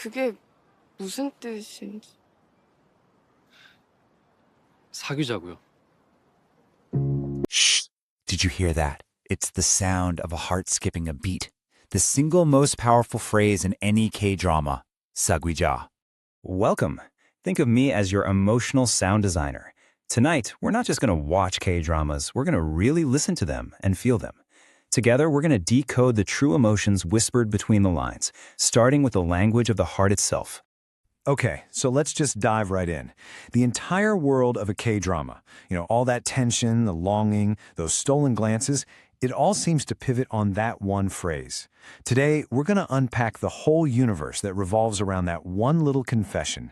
그게 무슨 뜻인지. 사귀자고요. Shh! Did you hear that? It's the sound of a heart skipping a beat. The single most powerful phrase in any K-drama, Saguija. Welcome. Think of me as your emotional sound designer. Tonight, we're not just going to watch K-dramas, we're going to really listen to them and feel them. Together, we're going to decode the true emotions whispered between the lines, starting with the language of the heart itself. Okay, so let's just dive right in. The entire world of a K-drama, all that tension, the longing, those stolen glances, it all seems to pivot on that one phrase. Today, we're going to unpack the whole universe that revolves around that one little confession.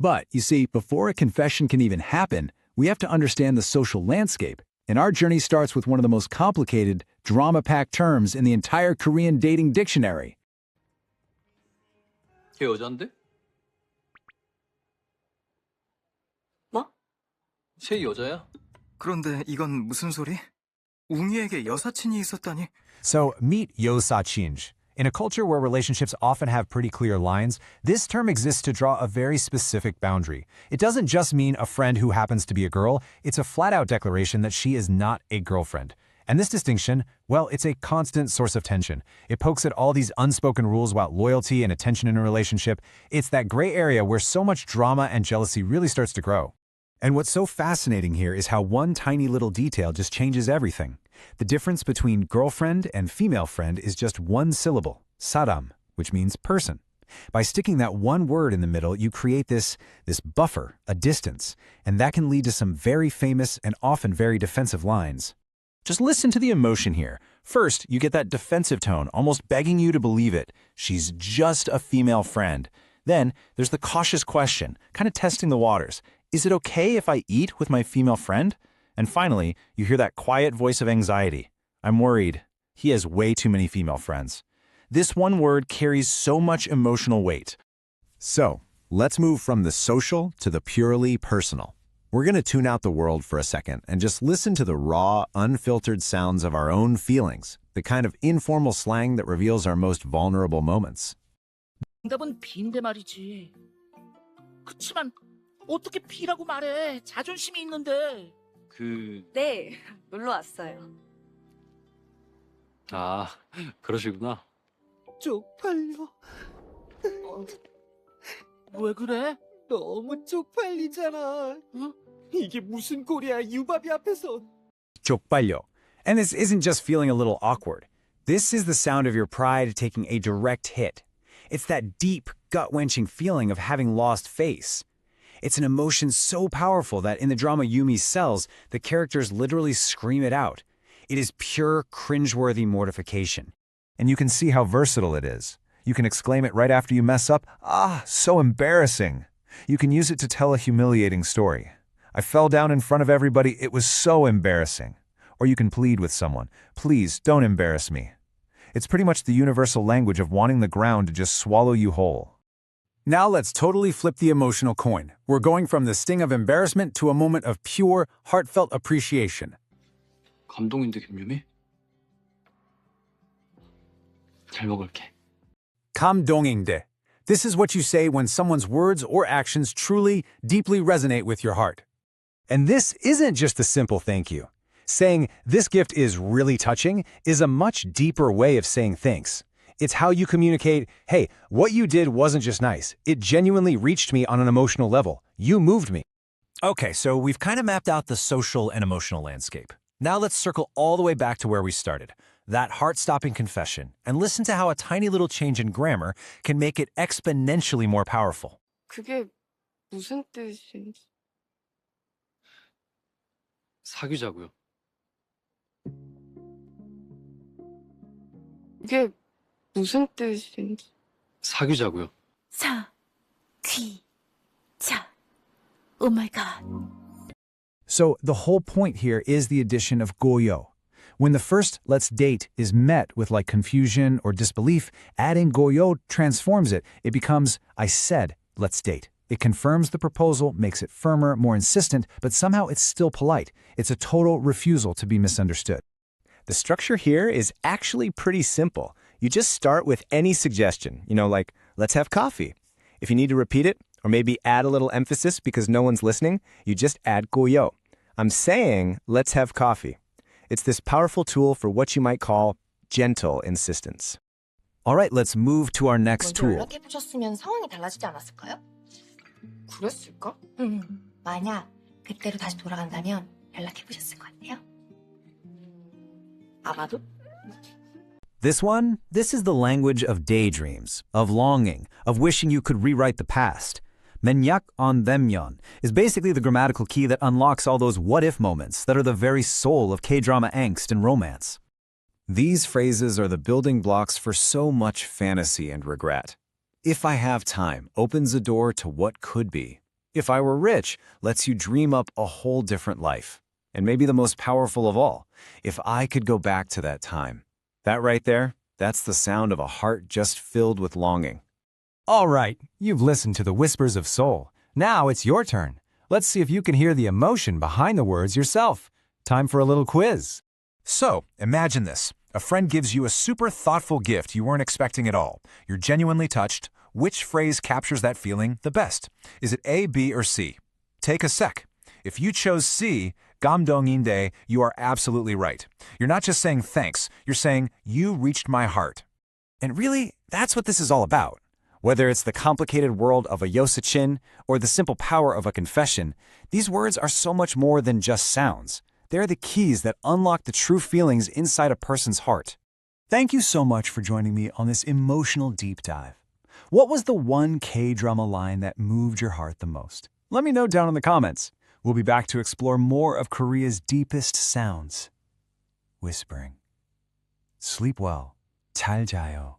But, you see, before a confession can even happen, we have to understand the social landscape. And our journey starts with one of the most complicated, drama-packed terms in the entire Korean dating dictionary. 걔 여잔데? 뭐? 쟤 여자야? 그런데 이건 무슨 소리? 웅이에게 여사친이 있었다니. So, meet Yeosachin. In a culture where relationships often have pretty clear lines, this term exists to draw a very specific boundary. It doesn't just mean a friend who happens to be a girl, it's a flat-out declaration that she is not a girlfriend. And this distinction, well, it's a constant source of tension. It pokes at all these unspoken rules about loyalty and attention in a relationship. It's that gray area where so much drama and jealousy really starts to grow. And what's so fascinating here is how one tiny little detail just changes everything. The difference between girlfriend and female friend is just one syllable, saram, which means person. By sticking that one word in the middle, you create this buffer, a distance, and that can lead to some very famous and often very defensive lines. Just listen to the emotion here. First, you get that defensive tone, almost begging you to believe it. She's just a female friend. Then, there's the cautious question, kind of testing the waters. Is it okay if I eat with my female friend? And finally, you hear that quiet voice of anxiety. I'm worried. He has way too many female friends. This one word carries so much emotional weight. So, let's move from the social to the purely personal. We're going to tune out the world for a second and just listen to the raw, unfiltered sounds of our own feelings, the kind of informal slang that reveals our most vulnerable moments. 정답은 B인데 말이지. 그치만 어떻게 B라고 말해? 자존심이 있는데. 네, 놀러 왔어요. 아, 그러시구나. 쪽팔려. 왜 그래? 너무 쪽팔리잖아. 이게 무슨 꼴이야, 유바비 앞에서. Jjok-pallyeo. And this isn't just feeling a little awkward. This is the sound of your pride taking a direct hit. It's that deep, gut-wrenching feeling of having lost face. It's an emotion so powerful that in the drama Yumi sells, the characters literally scream it out. It is pure, cringeworthy mortification. And you can see how versatile it is. You can exclaim it right after you mess up, "Ah, so embarrassing." You can use it to tell a humiliating story. "I fell down in front of everybody, it was so embarrassing." Or you can plead with someone, "Please, don't embarrass me." It's pretty much the universal language of wanting the ground to just swallow you whole. Now let's totally flip the emotional coin. We're going from the sting of embarrassment to a moment of pure, heartfelt appreciation. 감동인데 김유미? 잘 먹을게. Gam-dong-inde. This is what you say when someone's words or actions truly, deeply resonate with your heart. And this isn't just a simple thank you. Saying, "This gift is really touching," is a much deeper way of saying thanks. It's how you communicate, "Hey, what you did wasn't just nice. It genuinely reached me on an emotional level. You moved me." Okay, so we've kind of mapped out the social and emotional landscape. Now let's circle all the way back to where we started, that heart-stopping confession, and listen to how a tiny little change in grammar can make it exponentially more powerful. 그게 무슨 뜻인지. 사귀자고요. 그게 무슨 뜻인지. 사귀자고요. 사귀자. Oh my god. So the whole point here is the addition of goyo. When the first "let's date" is met with like confusion or disbelief, adding goyo transforms it. It becomes "I said, let's date." It confirms the proposal, makes it firmer, more insistent, but somehow it's still polite. It's a total refusal to be misunderstood. The structure here is actually pretty simple. You just start with any suggestion, like, let's have coffee. If you need to repeat it, or maybe add a little emphasis because no one's listening, you just add 고요. I'm saying, let's have coffee. It's this powerful tool for what you might call gentle insistence. All right, let's move to our next 먼저 tool. 연락해보셨으면 상황이 달라지지 않았을까요? 그랬을까? 만약 그때로 다시 돌아간다면 연락해보셨을 것 같아요. 아마도? This is the language of daydreams, of longing, of wishing you could rewrite the past. 맨약 on themyon is basically the grammatical key that unlocks all those what-if moments that are the very soul of K-drama angst and romance. These phrases are the building blocks for so much fantasy and regret. If I have time opens a door to what could be. If I were rich lets you dream up a whole different life. And maybe the most powerful of all, if I could go back to that time. That right there, that's the sound of a heart just filled with longing. All right, you've listened to the whispers of soul. Now it's your turn. Let's see if you can hear the emotion behind the words yourself. Time for a little quiz. So, imagine this. A friend gives you a super thoughtful gift you weren't expecting at all. You're genuinely touched. Which phrase captures that feeling the best? Is it A, B, or C? Take a sec. If you chose C, Gam-dong-inde, you are absolutely right. You're not just saying thanks, you're saying you reached my heart. And really, that's what this is all about. Whether it's the complicated world of a Yeosachin or the simple power of a confession, these words are so much more than just sounds. They're the keys that unlock the true feelings inside a person's heart. Thank you so much for joining me on this emotional deep dive. What was the one K-drama line that moved your heart the most? Let me know down in the comments. We'll be back to explore more of Korea's deepest sounds. Whispering. Sleep well. 잘 자요.